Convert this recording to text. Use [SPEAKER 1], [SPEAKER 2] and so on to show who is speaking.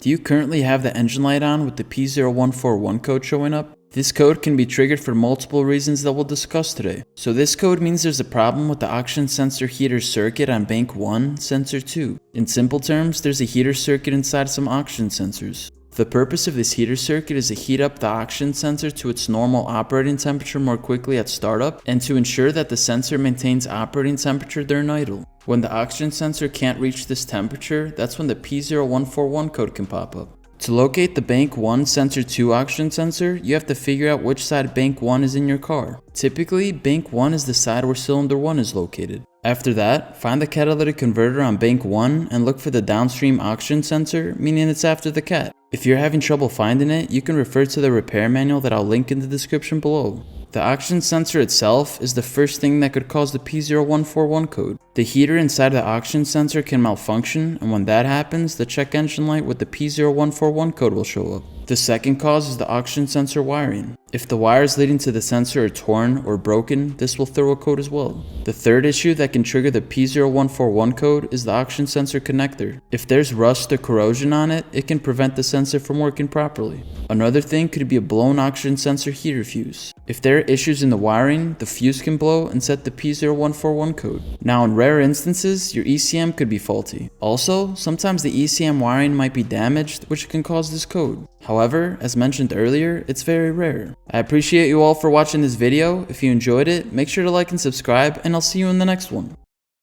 [SPEAKER 1] Do you currently have the engine light on with the P0141 code showing up? This code can be triggered for multiple reasons that we'll discuss today. So this code means there's a problem with the oxygen sensor heater circuit on bank 1, sensor 2. In simple terms, there's a heater circuit inside some oxygen sensors. The purpose of this heater circuit is to heat up the oxygen sensor to its normal operating temperature more quickly at startup and to ensure that the sensor maintains operating temperature during idle. When the oxygen sensor can't reach this temperature, that's when the P0141 code can pop up. To locate the bank 1 sensor 2 oxygen sensor, you have to figure out which side bank 1 is in your car. Typically, bank 1 is the side where cylinder 1 is located. After that, find the catalytic converter on bank 1 and look for the downstream oxygen sensor, meaning it's after the cat. If you're having trouble finding it, you can refer to the repair manual that I'll link in the description below. The oxygen sensor itself is the first thing that could cause the P0141 code. The heater inside the oxygen sensor can malfunction, and when that happens, the check engine light with the P0141 code will show up. The second cause is the oxygen sensor wiring. If the wires leading to the sensor are torn or broken, this will throw a code as well. The third issue that can trigger the P0141 code is the oxygen sensor connector. If there's rust or corrosion on it, it can prevent the sensor from working properly. Another thing could be a blown oxygen sensor heater fuse. If there are issues in the wiring, the fuse can blow and set the P0141 code. Now in rare instances, your ECM could be faulty. Also, sometimes the ECM wiring might be damaged, which can cause this code. However, as mentioned earlier, it's very rare. I appreciate you all for watching this video. If you enjoyed it, make sure to like and subscribe, and I'll see you in the next one.